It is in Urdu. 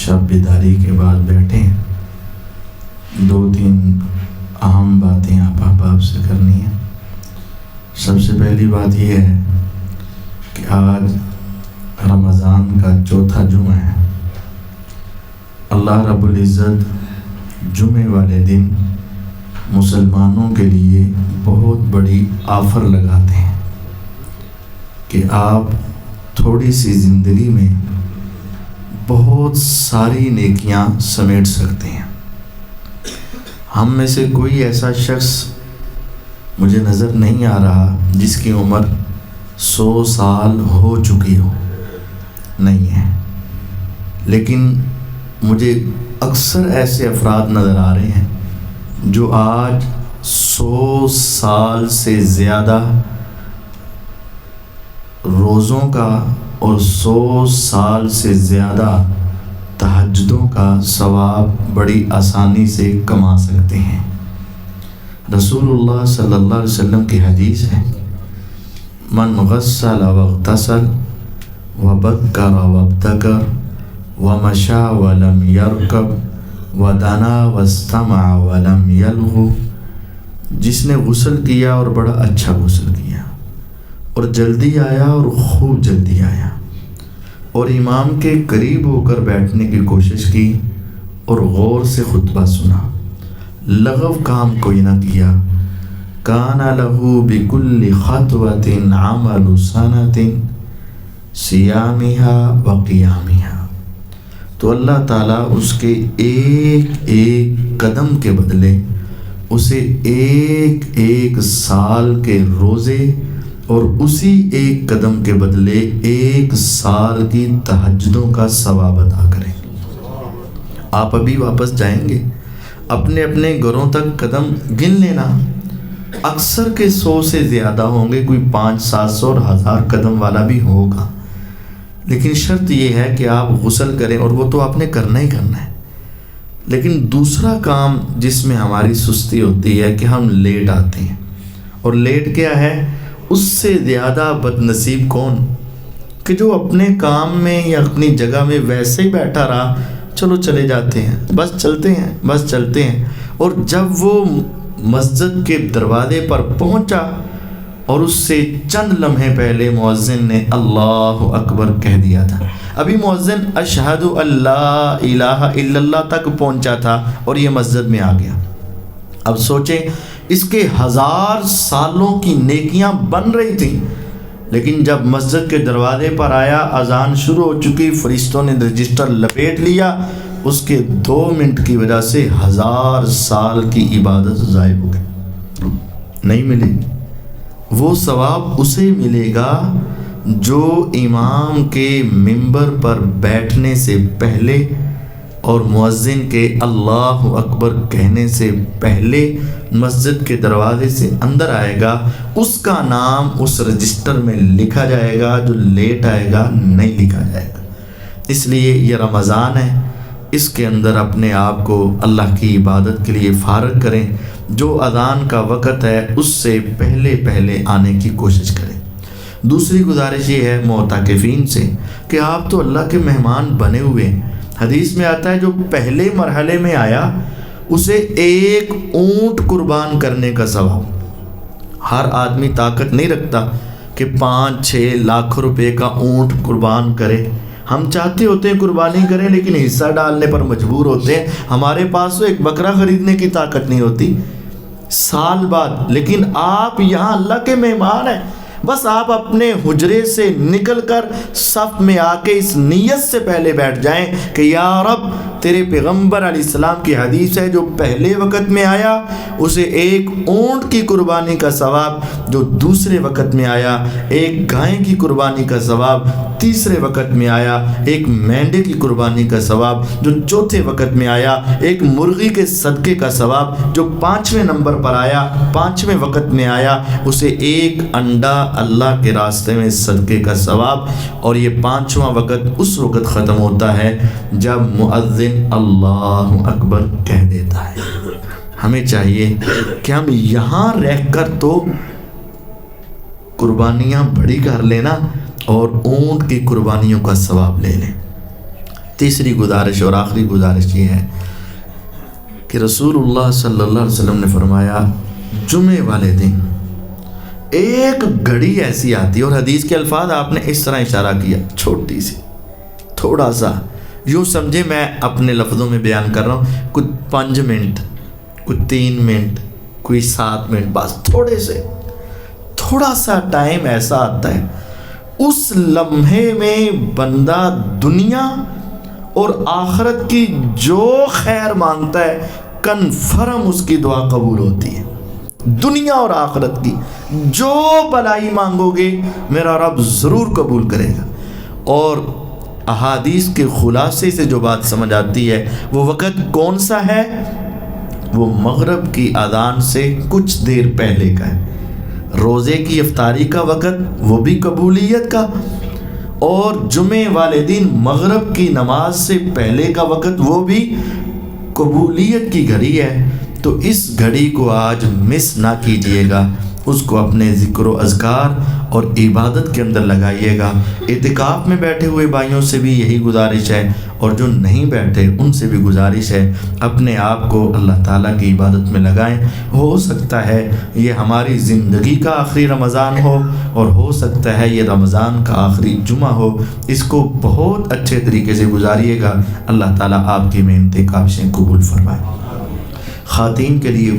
شب بیداری کے بعد بیٹھے ہیں، 2-3 اہم باتیں آپ احباب سے کرنی ہیں۔ سب سے پہلی بات یہ ہے کہ آج رمضان کا چوتھا جمعہ ہے۔ اللہ رب العزت جمعے والے دن مسلمانوں کے لیے بہت بڑی آفر لگاتے ہیں کہ آپ تھوڑی سی زندگی میں بہت ساری نیکیاں سمیٹ سکتے ہیں۔ ہم میں سے کوئی ایسا شخص مجھے نظر نہیں آ رہا جس کی عمر 100 سال ہو چکی ہو، نہیں ہے، لیکن مجھے اکثر ایسے افراد نظر آ رہے ہیں جو آج 100 سال سے زیادہ روزوں کا اور 100 سال سے زیادہ تہجدوں کا ثواب بڑی آسانی سے کما سکتے ہیں۔ رسول اللہ صلی اللہ علیہ وسلم کی حدیث ہے، من غسل واغتسل وبکر وابتکر ومشى ولم يركب ودنا واستمع ولم يلغو، جس نے غسل کیا اور بڑا اچھا غسل کیا اور جلدی آیا اور خوب جلدی آیا اور امام کے قریب ہو کر بیٹھنے کی کوشش کی اور غور سے خطبہ سنا، لغو کام کوئی نہ کیا، کان لہ بکل خطوۃ عمل سنۃ صیامها وقیامها، تو اللہ تعالیٰ اس کے ایک ایک قدم کے بدلے اسے ایک ایک سال کے روزے اور اسی ایک قدم کے بدلے 1 سال کی تہجدوں کا ثواب عطا کریں۔ آپ ابھی واپس جائیں گے، اپنے اپنے گھروں تک قدم گن لینا، اکثر کے 100 سے زیادہ ہوں گے، کوئی 500-700 اور 1000 قدم والا بھی ہوگا، لیکن شرط یہ ہے کہ آپ غسل کریں، اور وہ تو آپ نے کرنا ہی کرنا ہے۔ لیکن دوسرا کام جس میں ہماری سستی ہوتی ہے کہ ہم لیٹ آتے ہیں، اور لیٹ کیا ہے، اس سے زیادہ بد نصیب کون کہ جو اپنے کام میں یا اپنی جگہ میں ویسے ہی بیٹھا رہا، چلو چلے جاتے ہیں، بس چلتے ہیں، اور جب وہ مسجد کے دروازے پر پہنچا اور اس سے چند لمحے پہلے مؤذن نے اللہ اکبر کہہ دیا تھا، ابھی مؤذن اشہد اللہ الہ الا اللہ تک پہنچا تھا اور یہ مسجد میں آ گیا۔ اب سوچیں، اس کے 1000 سالوں کی نیکیاں بن رہی تھیں، لیکن جب مسجد کے دروازے پر آیا، اذان شروع ہو چکی، فرشتوں نے رجسٹر لپیٹ لیا، اس کے 2 منٹ کی وجہ سے 1000 سال کی عبادت ضائع ہو گئی، نہیں ملے گی۔ وہ ثواب اسے ملے گا جو امام کے منبر پر بیٹھنے سے پہلے اور مؤذن کے اللہ اکبر کہنے سے پہلے مسجد کے دروازے سے اندر آئے گا، اس کا نام اس رجسٹر میں لکھا جائے گا، جو لیٹ آئے گا نہیں لکھا جائے گا۔ اس لیے یہ رمضان ہے، اس کے اندر اپنے آپ کو اللہ کی عبادت کے لیے فارغ کریں، جو اذان کا وقت ہے اس سے پہلے آنے کی کوشش کریں۔ دوسری گزارش یہ ہے معتکفین سے کہ آپ تو اللہ کے مہمان بنے ہوئے ہیں۔ حدیث میں آتا ہے جو پہلے مرحلے میں آیا اسے 1 اونٹ قربان کرنے کا ثواب۔ ہر آدمی طاقت نہیں رکھتا کہ 5-6 لاکھ روپے کا اونٹ قربان کرے۔ ہم چاہتے ہوتے ہیں قربانی کریں، لیکن حصہ ڈالنے پر مجبور ہوتے ہیں۔ ہمارے پاس تو ایک بکرا خریدنے کی طاقت نہیں ہوتی سال بعد، لیکن آپ یہاں اللہ کے مہمان ہیں، بس آپ اپنے حجرے سے نکل کر صف میں آ کے اس نیت سے پہلے بیٹھ جائیں کہ یا رب، تیرے پیغمبر علیہ السلام کی حدیث ہے جو پہلے وقت میں آیا اسے 1 اونٹ کی قربانی کا ثواب، جو دوسرے وقت میں آیا 1 گائے کی قربانی کا ثواب، تیسرے وقت میں آیا 1 مینڈے کی قربانی کا ثواب، جو چوتھے وقت میں آیا 1 مرغی کے صدقے کا ثواب، جو 5ویں نمبر پر آیا 5ویں وقت میں آیا اسے 1 انڈا اللہ کے راستے میں صدقے کا ثواب۔ اور یہ 5واں وقت اس وقت ختم ہوتا ہے جب مؤذن اللہ اکبر کہہ دیتا ہے۔ ہمیں چاہیے کہ ہم یہاں رہ کر تو قربانیاں بڑی کر لینا اور اونٹ کی قربانیوں کا ثواب لے لیں، تیسری گزارش اور آخری گزارش یہ ہے کہ رسول اللہ صلی اللہ علیہ وسلم نے فرمایا جمعے والے دن ایک گھڑی ایسی آتی ہے، اور حدیث کے الفاظ آپ نے اس طرح اشارہ کیا، چھوٹی سی، تھوڑا سا، یوں سمجھے میں اپنے لفظوں میں بیان کر رہا ہوں، کچھ 5 منٹ، کچھ 3 منٹ، کوئی 7 منٹ، بس تھوڑا سا ٹائم ایسا آتا ہے، اس لمحے میں بندہ دنیا اور آخرت کی جو خیر مانگتا ہے کنفرم اس کی دعا قبول ہوتی ہے۔ دنیا اور آخرت کی جو بلائی مانگو گے میرا رب ضرور قبول کرے گا۔ اور احادیث کے خلاصے سے جو بات سمجھ آتی ہے وہ وقت کون سا ہے؟ وہ مغرب کی اذان سے کچھ دیر پہلے کا ہے۔ روزے کی افطاری کا وقت وہ بھی قبولیت کا، اور جمعے والے دن مغرب کی نماز سے پہلے کا وقت وہ بھی قبولیت کی گھڑی ہے۔ تو اس گھڑی کو آج مس نہ کیجئے گا، اس کو اپنے ذکر و اذکار اور عبادت کے اندر لگائیے گا۔ اعتکاف میں بیٹھے ہوئے بھائیوں سے بھی یہی گزارش ہے، اور جو نہیں بیٹھے ان سے بھی گزارش ہے، اپنے آپ کو اللہ تعالیٰ کی عبادت میں لگائیں۔ ہو سکتا ہے یہ ہماری زندگی کا آخری رمضان ہو، اور ہو سکتا ہے یہ رمضان کا آخری جمعہ ہو، اس کو بہت اچھے طریقے سے گزاریے گا۔ اللہ تعالیٰ آپ کی محنتیں کاوشیں قبول فرمائے۔ خواتین کے لیے